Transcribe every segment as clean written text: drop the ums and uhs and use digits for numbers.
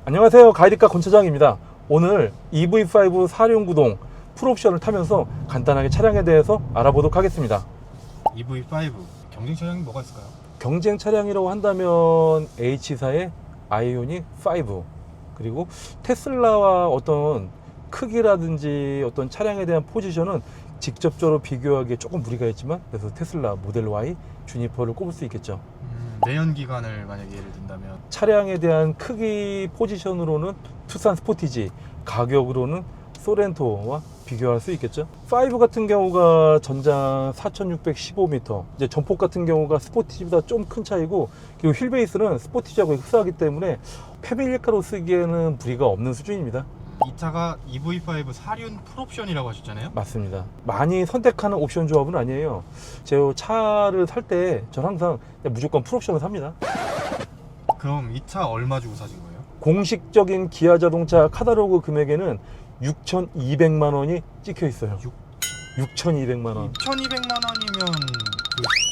안녕하세요, 가이드카 권차장입니다. 오늘 EV5 4륜구동 풀옵션을 타면서 간단하게 차량에 대해서 알아보도록 하겠습니다. EV5 경쟁 차량이 뭐가 있을까요? 경쟁 차량이라고 한다면 H사의 아이오닉 5, 그리고 테슬라와 어떤 크기라든지 어떤 차량에 대한 포지션은 직접적으로 비교하기에 조금 무리가 있지만, 그래서 테슬라 모델 Y, 주니퍼를 꼽을 수 있겠죠. 내연기관을 만약에 예를 든다면 차량에 대한 크기 포지션으로는 투싼 스포티지, 가격으로는 소렌토와 비교할 수 있겠죠. 5 같은 경우가 전장 4615m, 이제 전폭 같은 경우가 스포티지보다 좀 큰 차이고, 그리고 휠베이스는 스포티지하고 흡사하기 때문에 패밀리카로 쓰기에는 무리가 없는 수준입니다. 이 차가 EV5 4륜 풀옵션이라고 하셨잖아요. 맞습니다. 많이 선택하는 옵션 조합은 아니에요. 제가 차를 살 때 전 항상 무조건 풀옵션을 삽니다. 그럼 이 차 얼마 주고 사신 거예요? 공식적인 기아 자동차 카탈로그 금액에는 6,200만 원이 찍혀 있어요. 6,200만 원. 2,200만 원이면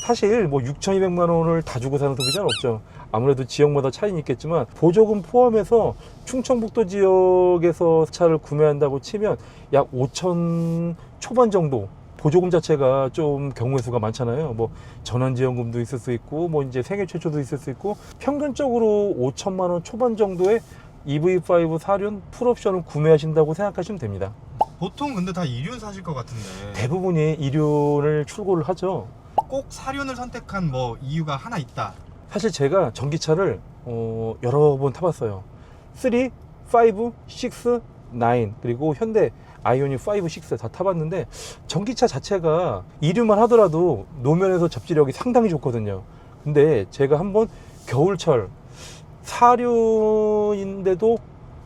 사실 뭐 6,200만 원을 다 주고 사는 소비자는 없죠. 아무래도 지역마다 차이는 있겠지만, 보조금 포함해서 충청북도 지역에서 차를 구매한다고 치면 약 5천 초반 정도. 보조금 자체가 좀 경우의 수가 많잖아요. 뭐 전원지원금도 있을 수 있고, 뭐 이제 생애 최초도 있을 수 있고, 평균적으로 5천만 원 초반 정도의 EV5 4륜 풀옵션을 구매하신다고 생각하시면 됩니다. 보통 근데 다 2륜 사실 것 같은데 대부분이 2륜을 출고를 하죠. 꼭 4륜을 선택한 뭐 이유가 하나 있다. 사실 제가 전기차를 여러 번 타봤어요. 3, 5, 6, 9, 그리고 현대 아이오닉 5, 6 다 타봤는데, 전기차 자체가 2륜만 하더라도 노면에서 접지력이 상당히 좋거든요. 근데 제가 한번 겨울철 4륜인데도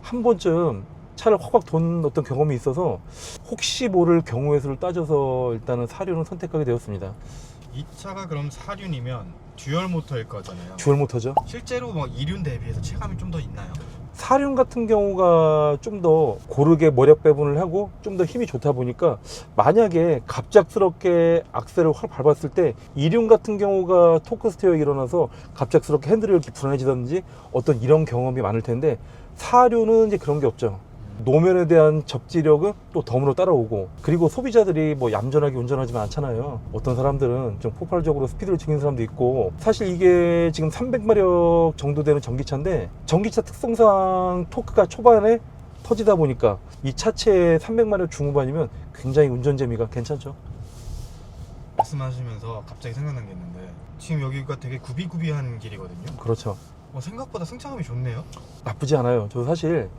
한 번쯤 차를 확확 돈 어떤 경험이 있어서 혹시 모를 경우의 수를 따져서 일단은 4륜을 선택하게 되었습니다. 이 차가 그럼 4륜이면 듀얼 모터일 거잖아요. 듀얼 모터죠. 실제로 뭐 2륜 대비해서 체감이 좀 더 있나요? 4륜 같은 경우가 좀 더 고르게 머력 배분을 하고 좀 더 힘이 좋다 보니까, 만약에 갑작스럽게 악셀을 확 밟았을 때 2륜 같은 경우가 토크 스티어가 일어나서 갑작스럽게 핸들이 이렇게 불안해지든지 어떤 이런 경험이 많을 텐데, 4륜은 이제 그런 게 없죠. 노면에 대한 접지력은 또 덤으로 따라오고, 그리고 소비자들이 뭐 얌전하게 운전하지만 않잖아요. 어떤 사람들은 좀 폭발적으로 스피드를 즐기는 사람도 있고, 사실 이게 지금 300마력 정도 되는 전기차인데, 전기차 특성상 토크가 초반에 터지다 보니까 이 차체에 300마력 중후반이면 굉장히 운전 재미가 괜찮죠. 말씀하시면서 갑자기 생각난 게 있는데, 지금 여기가 되게 구비구비한 길이거든요. 그렇죠. 생각보다 승차감이 좋네요. 나쁘지 않아요. 저 사실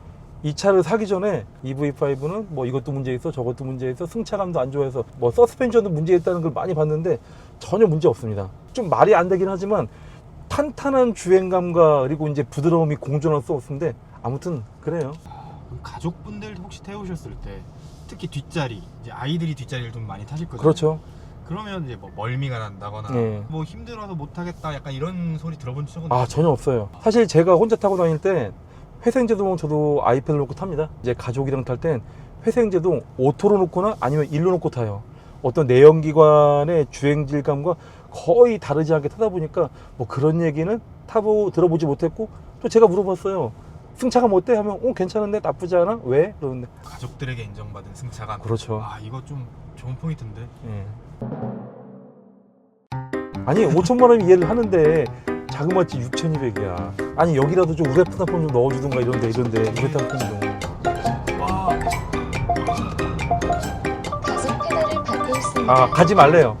이 차를 사기 전에 EV5는 뭐 이것도 문제 있어 저것도 문제 있어, 승차감도 안 좋아해서 뭐 서스펜션도 문제 있다는 걸 많이 봤는데 전혀 문제 없습니다. 좀 말이 안 되긴 하지만 탄탄한 주행감과 그리고 이제 부드러움이 공존할 수 없는데, 아무튼 그래요. 가족분들 혹시 태우셨을 때 특히 뒷자리, 이제 아이들이 뒷자리를 좀 많이 타실 거잖아요. 그렇죠. 그러면 이제 뭐 멀미가 난다거나 네. 뭐 힘들어서 못 타겠다 약간 이런 소리 들어본 적은 전혀 없어요. 사실 제가 혼자 타고 다닐 때 회생제동 저도 아이패드를 놓고 탑니다. 이제 가족이랑 탈 땐 회생제동 오토로 놓거나 아니면 일로 놓고 타요. 어떤 내연기관의 주행 질감과 거의 다르지 않게 타다 보니까 뭐 그런 얘기는 들어보지 못했고, 또 제가 물어봤어요. 승차감 어때? 하면 괜찮은데 나쁘지 않아? 왜? 그러는데. 가족들에게 인정받은 승차감. 그렇죠. 이거 좀 좋은 포인트인데. 예. 아니 5천만 원이 이해를 하는데 자그마치 6,200이야. 아니 여기라도 좀 우레탄 좀 넣어주든가 이런데 우레탄 좀. 가속 페달을 밟고 있습니다. 가지 말래요.